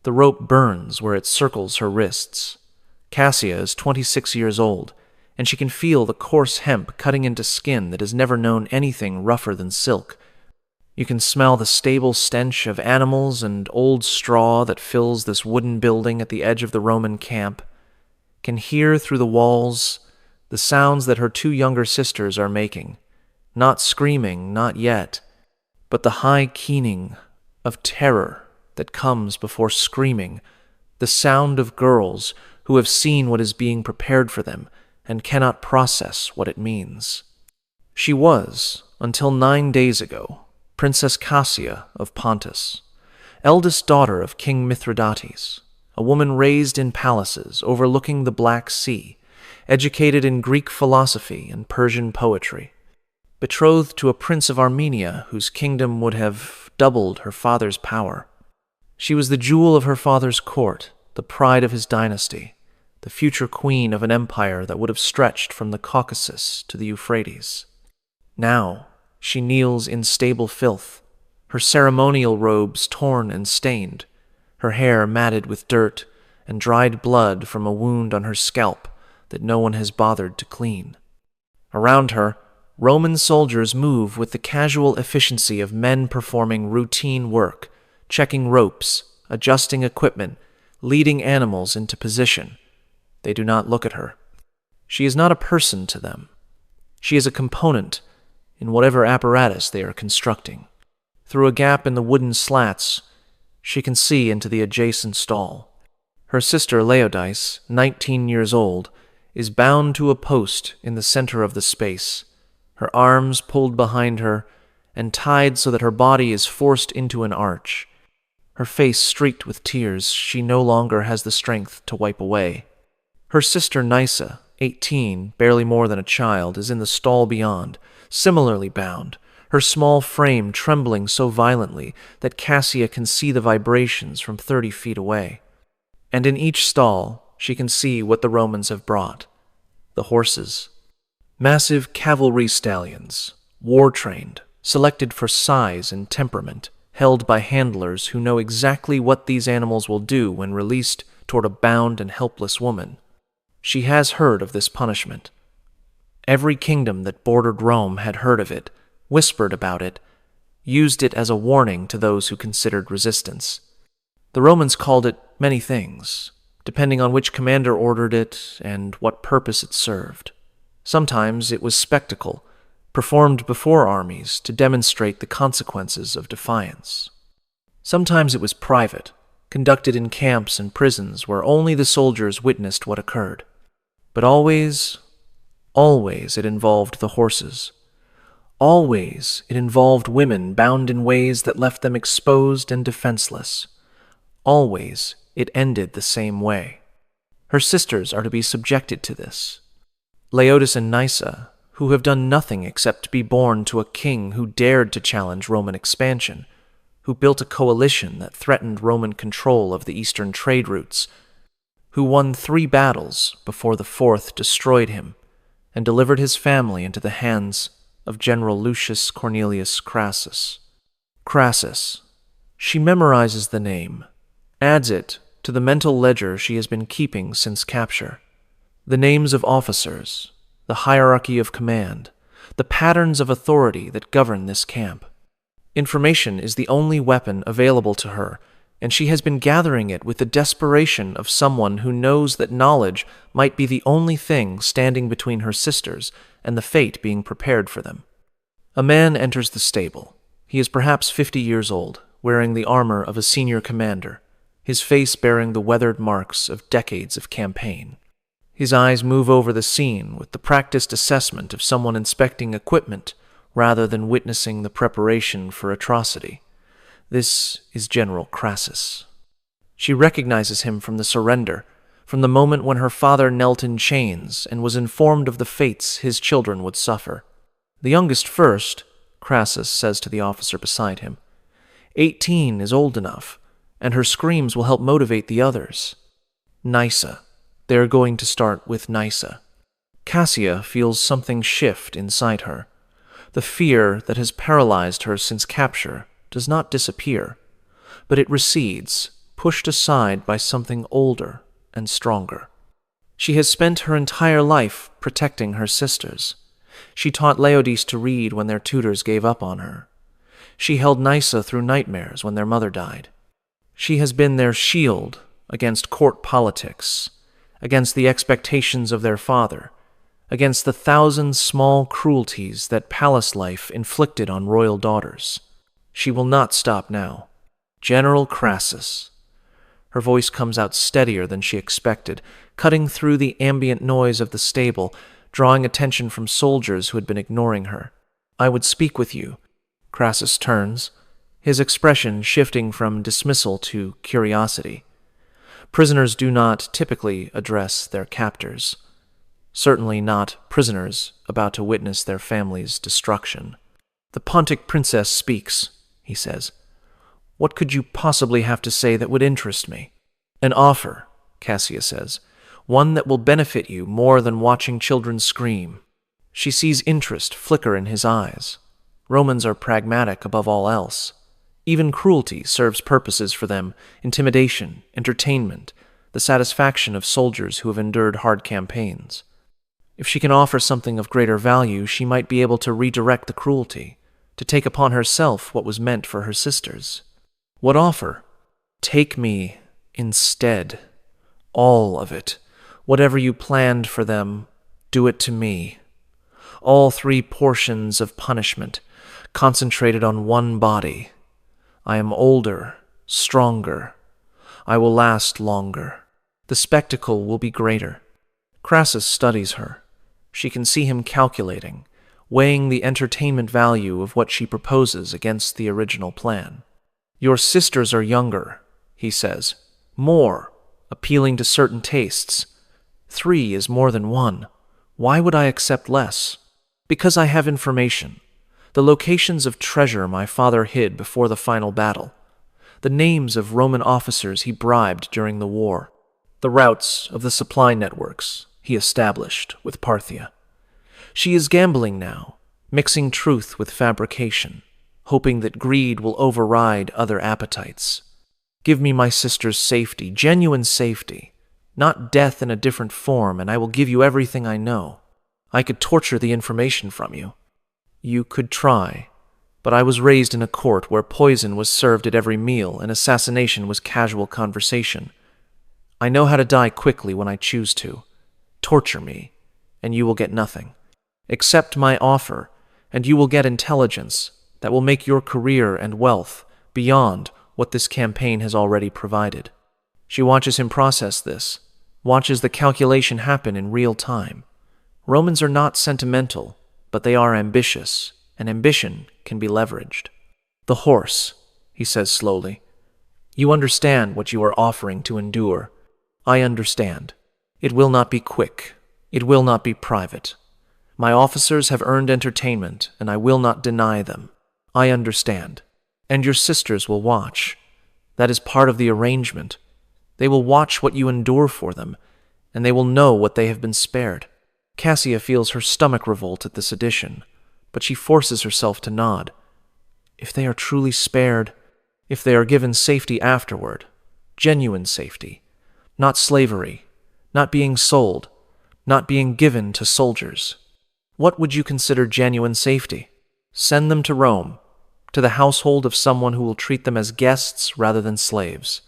The rope burns where it circles her wrists. Cassia is 26 years old, and she can feel the coarse hemp cutting into skin that has never known anything rougher than silk. You can smell the stable stench of animals and old straw that fills this wooden building at the edge of the Roman camp. Can hear through the walls the sounds that her two younger sisters are making. Not screaming, not yet, but the high keening of terror that comes before screaming, the sound of girls who have seen what is being prepared for them and cannot process what it means. She was, until 9 days ago, Princess Cassia of Pontus, eldest daughter of King Mithridates, a woman raised in palaces overlooking the Black Sea, educated in Greek philosophy and Persian poetry, betrothed to a prince of Armenia whose kingdom would have doubled her father's power. She was the jewel of her father's court, the pride of his dynasty, the future queen of an empire that would have stretched from the Caucasus to the Euphrates. Now she kneels in stable filth, her ceremonial robes torn and stained, her hair matted with dirt and dried blood from a wound on her scalp that no one has bothered to clean. Around her, Roman soldiers move with the casual efficiency of men performing routine work, checking ropes, adjusting equipment, leading animals into position. They do not look at her. She is not a person to them. She is a component in whatever apparatus they are constructing. Through a gap in the wooden slats, she can see into the adjacent stall. Her sister Laodice, 19 years old, is bound to a post in the center of the space, her arms pulled behind her and tied so that her body is forced into an arch. Her face streaked with tears she no longer has the strength to wipe away. Her sister Nysa, 18, barely more than a child, is in the stall beyond, similarly bound, her small frame trembling so violently that Cassia can see the vibrations from 30 feet away. And in each stall, she can see what the Romans have brought: the horses. Massive cavalry stallions, war-trained, selected for size and temperament, held by handlers who know exactly what these animals will do when released toward a bound and helpless woman. She has heard of this punishment. Every kingdom that bordered Rome had heard of it, whispered about it, used it as a warning to those who considered resistance. The Romans called it many things, depending on which commander ordered it and what purpose it served. Sometimes it was spectacle, performed before armies to demonstrate the consequences of defiance. Sometimes it was private, conducted in camps and prisons where only the soldiers witnessed what occurred. But always it involved the horses. Always it involved women bound in ways that left them exposed and defenseless. Always it ended the same way. Her sisters are to be subjected to this. Laodice and Nysa, who have done nothing except be born to a king who dared to challenge Roman expansion, who built a coalition that threatened Roman control of the eastern trade routes, who won 3 battles before the 4th destroyed him and delivered his family into the hands of General Lucius Cornelius Crassus. Crassus. She memorizes the name, adds it to the mental ledger she has been keeping since capture. The names of officers, the hierarchy of command, the patterns of authority that govern this camp. Information is the only weapon available to her, and she has been gathering it with the desperation of someone who knows that knowledge might be the only thing standing between her sisters and the fate being prepared for them. A man enters the stable. He is perhaps 50 years old, wearing the armor of a senior commander, his face bearing the weathered marks of decades of campaign. His eyes move over the scene with the practiced assessment of someone inspecting equipment rather than witnessing the preparation for atrocity. This is General Crassus. She recognizes him from the surrender, from the moment when her father knelt in chains and was informed of the fates his children would suffer. The youngest first, Crassus says to the officer beside him. 18 is old enough, and her screams will help motivate the others. Nysa. They are going to start with Nysa. Cassia feels something shift inside her. The fear that has paralyzed her since capture does not disappear, but it recedes, pushed aside by something older and stronger. She has spent her entire life protecting her sisters. She taught Laodice to read when their tutors gave up on her. She held Nysa through nightmares when their mother died. She has been their shield against court politics, against the expectations of their father, against the thousand small cruelties that palace life inflicted on royal daughters. She will not stop now. General Crassus. Her voice comes out steadier than she expected, cutting through the ambient noise of the stable, drawing attention from soldiers who had been ignoring her. I would speak with you. Crassus turns, his expression shifting from dismissal to curiosity. Prisoners do not typically address their captors. Certainly not prisoners about to witness their family's destruction. The Pontic princess speaks, he says. What could you possibly have to say that would interest me? An offer, Cassia says. One that will benefit you more than watching children scream. She sees interest flicker in his eyes. Romans are pragmatic above all else. Even cruelty serves purposes for them: intimidation, entertainment, the satisfaction of soldiers who have endured hard campaigns. If she can offer something of greater value, she might be able to redirect the cruelty, to take upon herself what was meant for her sisters. What offer? Take me instead. All of it. Whatever you planned for them, do it to me. All 3 portions of punishment, concentrated on one body. I am older, stronger. I will last longer. The spectacle will be greater. Crassus studies her. She can see him calculating, weighing the entertainment value of what she proposes against the original plan. Your sisters are younger, he says. More, appealing to certain tastes. 3 is more than 1. Why would I accept less? Because I have information. The locations of treasure my father hid before the final battle. The names of Roman officers he bribed during the war. The routes of the supply networks he established with Parthia. She is gambling now, mixing truth with fabrication, hoping that greed will override other appetites. Give me my sister's safety, genuine safety, not death in a different form, and I will give you everything I know. I could torture the information from you. You could try, but I was raised in a court where poison was served at every meal and assassination was casual conversation. I know how to die quickly when I choose to. Torture me, and you will get nothing. Accept my offer, and you will get intelligence that will make your career and wealth beyond what this campaign has already provided. She watches him process this, watches the calculation happen in real time. Romans are not sentimental, but they are ambitious, and ambition can be leveraged. The horse, he says slowly. You understand what you are offering to endure. I understand. It will not be quick. It will not be private. My officers have earned entertainment, and I will not deny them. I understand. And your sisters will watch. That is part of the arrangement. They will watch what you endure for them, and they will know what they have been spared. Cassia feels her stomach revolt at this addition, but she forces herself to nod. If they are truly spared, if they are given safety afterward, genuine safety, not slavery, not being sold, not being given to soldiers, what would you consider genuine safety? Send them to Rome, to the household of someone who will treat them as guests rather than slaves.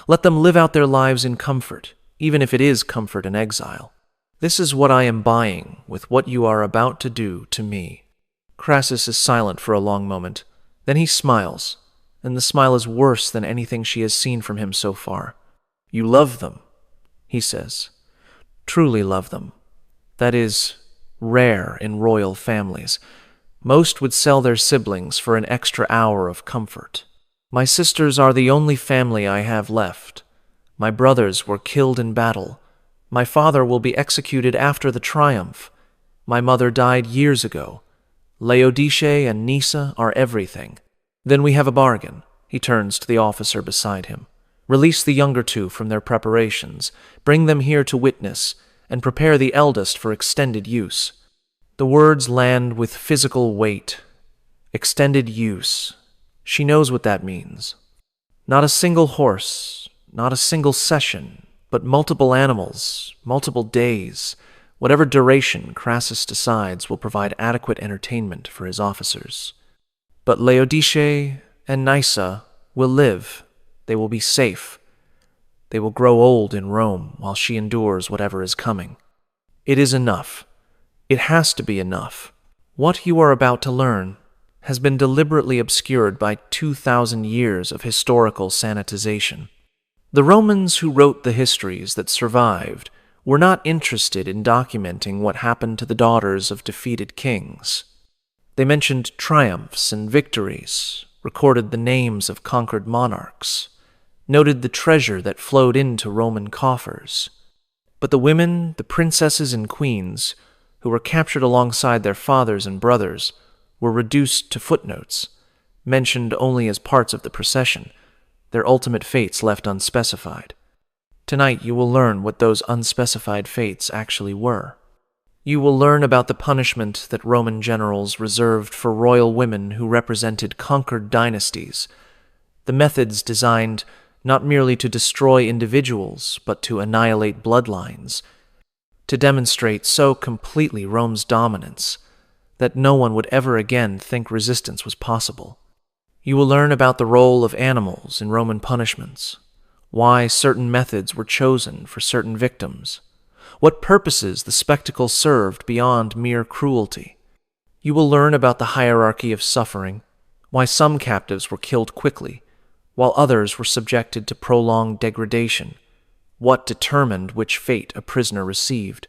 Let them live out their lives in comfort, even if it is comfort in exile. This is what I am buying with what you are about to do to me. Crassus is silent for a long moment. Then he smiles, and the smile is worse than anything she has seen from him so far. You love them, he says. Truly love them. That is rare in royal families. Most would sell their siblings for an extra hour of comfort. My sisters are the only family I have left. My brothers were killed in battle. My father will be executed after the triumph. My mother died years ago. Laodice and Nysa are everything. Then we have a bargain. He turns to the officer beside him. Release the younger 2 from their preparations. Bring them here to witness, and prepare the eldest for extended use. The words land with physical weight. Extended use. She knows what that means. Not a single horse, not a single session, but multiple animals, multiple days, whatever duration Crassus decides will provide adequate entertainment for his officers. But Laodice and Nysa will live. They will be safe. They will grow old in Rome while she endures whatever is coming. It is enough. It has to be enough. What you are about to learn has been deliberately obscured by 2,000 years of historical sanitization. The Romans who wrote the histories that survived were not interested in documenting what happened to the daughters of defeated kings. They mentioned triumphs and victories, recorded the names of conquered monarchs, noted the treasure that flowed into Roman coffers. But the women, the princesses and queens, who were captured alongside their fathers and brothers, were reduced to footnotes, mentioned only as parts of the procession, their ultimate fates left unspecified. Tonight you will learn what those unspecified fates actually were. You will learn about the punishment that Roman generals reserved for royal women who represented conquered dynasties, the methods designed not merely to destroy individuals, but to annihilate bloodlines, to demonstrate so completely Rome's dominance that no one would ever again think resistance was possible. You will learn about the role of animals in Roman punishments, why certain methods were chosen for certain victims, what purposes the spectacle served beyond mere cruelty. You will learn about the hierarchy of suffering, why some captives were killed quickly, while others were subjected to prolonged degradation, what determined which fate a prisoner received.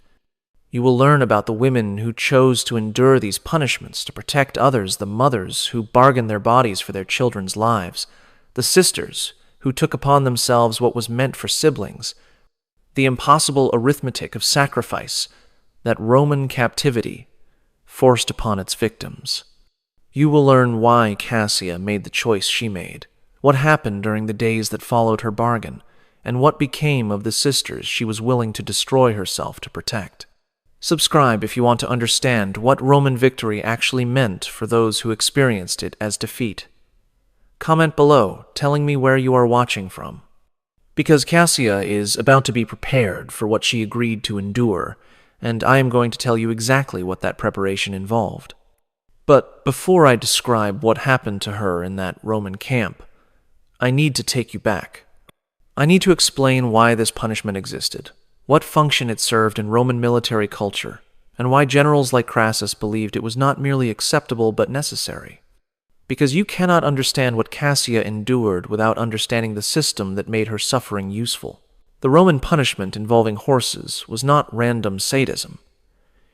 You will learn about the women who chose to endure these punishments to protect others, the mothers who bargained their bodies for their children's lives, the sisters who took upon themselves what was meant for siblings, the impossible arithmetic of sacrifice that Roman captivity forced upon its victims. You will learn why Cassia made the choice she made, what happened during the days that followed her bargain, and what became of the sisters she was willing to destroy herself to protect. Subscribe if you want to understand what Roman victory actually meant for those who experienced it as defeat. Comment below telling me where you are watching from. Because Cassia is about to be prepared for what she agreed to endure, and I am going to tell you exactly what that preparation involved. But before I describe what happened to her in that Roman camp, I need to take you back. I need to explain why this punishment existed, what function it served in Roman military culture, and why generals like Crassus believed it was not merely acceptable but necessary. Because you cannot understand what Cassia endured without understanding the system that made her suffering useful. The Roman punishment involving horses was not random sadism.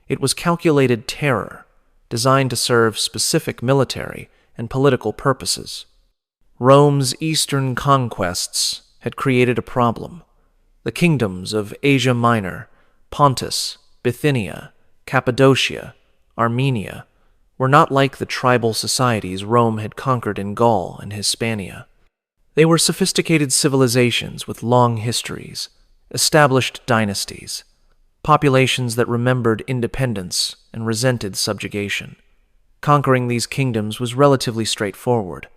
It was calculated terror, designed to serve specific military and political purposes. Rome's eastern conquests had created a problem. The kingdoms of Asia Minor, Pontus, Bithynia, Cappadocia, Armenia were not like the tribal societies Rome had conquered in Gaul and Hispania. They were sophisticated civilizations with long histories, established dynasties, populations that remembered independence and resented subjugation. Conquering these kingdoms was relatively straightforward.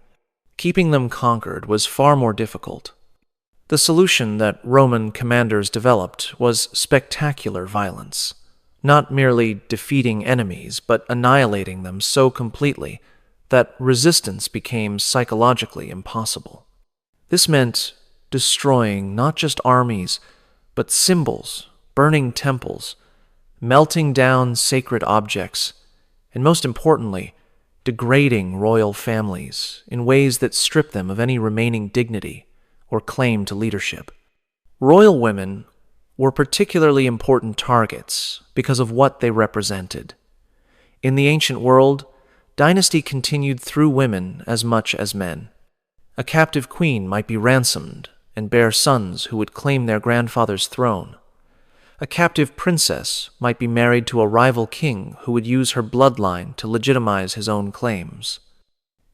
Keeping them conquered was far more difficult. The solution that Roman commanders developed was spectacular violence, not merely defeating enemies, but annihilating them so completely that resistance became psychologically impossible. This meant destroying not just armies, but symbols, burning temples, melting down sacred objects, and most importantly, degrading royal families in ways that strip them of any remaining dignity or claim to leadership. Royal women were particularly important targets because of what they represented. In the ancient world, dynasty continued through women as much as men. A captive queen might be ransomed and bear sons who would claim their grandfather's throne. A captive princess might be married to a rival king who would use her bloodline to legitimize his own claims.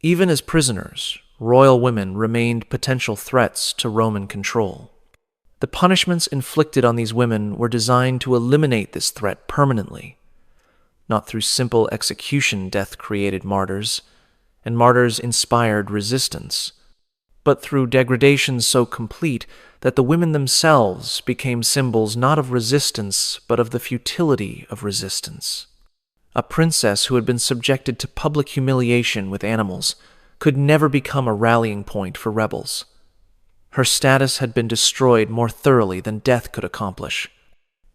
Even as prisoners, royal women remained potential threats to Roman control. The punishments inflicted on these women were designed to eliminate this threat permanently. Not through simple execution death created martyrs, and martyrs inspired resistance, but through degradation so complete that the women themselves became symbols not of resistance, but of the futility of resistance. A princess who had been subjected to public humiliation with animals could never become a rallying point for rebels. Her status had been destroyed more thoroughly than death could accomplish.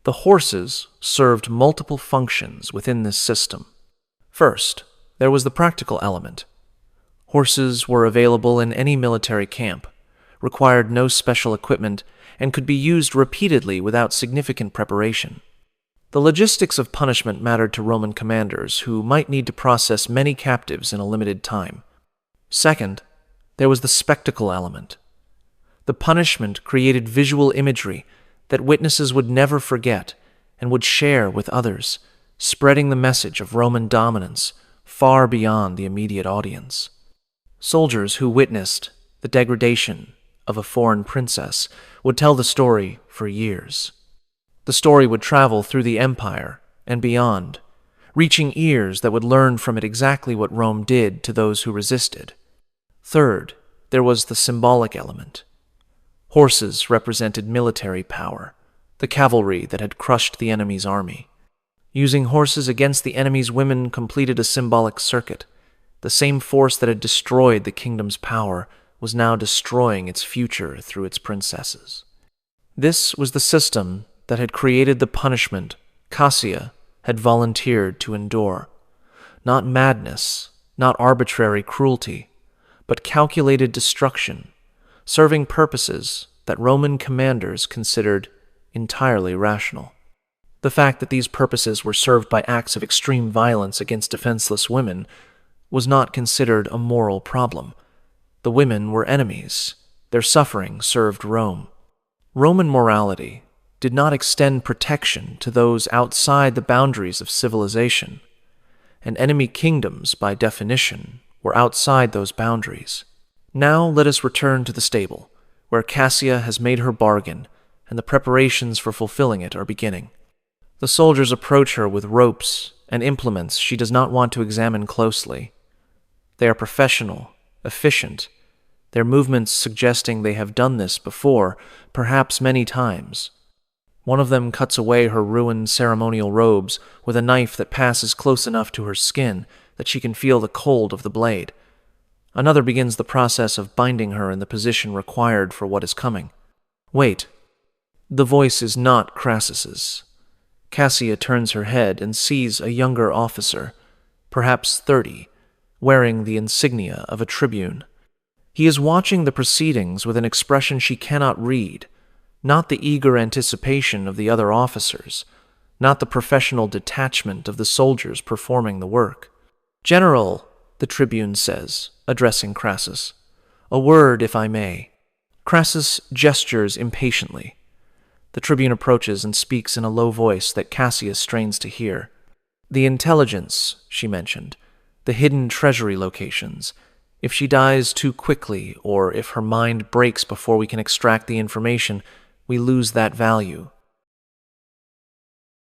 The horses served multiple functions within this system. First, there was the practical element. Horses were available in any military camp, required no special equipment, and could be used repeatedly without significant preparation. The logistics of punishment mattered to Roman commanders who might need to process many captives in a limited time. Second, there was the spectacle element. The punishment created visual imagery that witnesses would never forget and would share with others, spreading the message of Roman dominance far beyond the immediate audience. Soldiers who witnessed the degradation of a foreign princess would tell the story for years. The story would travel through the empire and beyond, reaching ears that would learn from it exactly what Rome did to those who resisted. Third, there was the symbolic element. Horses represented military power, the cavalry that had crushed the enemy's army. Using horses against the enemy's women completed a symbolic circuit. The same force that had destroyed the kingdom's power was now destroying its future through its princesses. This was the system that had created the punishment Cassia had volunteered to endure. Not madness, not arbitrary cruelty, but calculated destruction, serving purposes that Roman commanders considered entirely rational. The fact that these purposes were served by acts of extreme violence against defenseless women was not considered a moral problem. The women were enemies. Their suffering served Rome. Roman morality did not extend protection to those outside the boundaries of civilization, and enemy kingdoms, by definition, were outside those boundaries. Now let us return to the stable, where Cassia has made her bargain, and the preparations for fulfilling it are beginning. The soldiers approach her with ropes and implements she does not want to examine closely. They are professional, efficient, their movements suggesting they have done this before, perhaps many times. One of them cuts away her ruined ceremonial robes with a knife that passes close enough to her skin that she can feel the cold of the blade. Another begins the process of binding her in the position required for what is coming. Wait. The voice is not Crassus's. Cassia turns her head and sees a younger officer, perhaps 30, wearing the insignia of a tribune. He is watching the proceedings with an expression she cannot read, not the eager anticipation of the other officers, not the professional detachment of the soldiers performing the work. "General," the tribune says, addressing Crassus, "a word, if I may." Crassus gestures impatiently. The tribune approaches and speaks in a low voice that Cassius strains to hear. "The intelligence," she mentioned, "the hidden treasury locations. If she dies too quickly, or if her mind breaks before we can extract the information, we lose that value,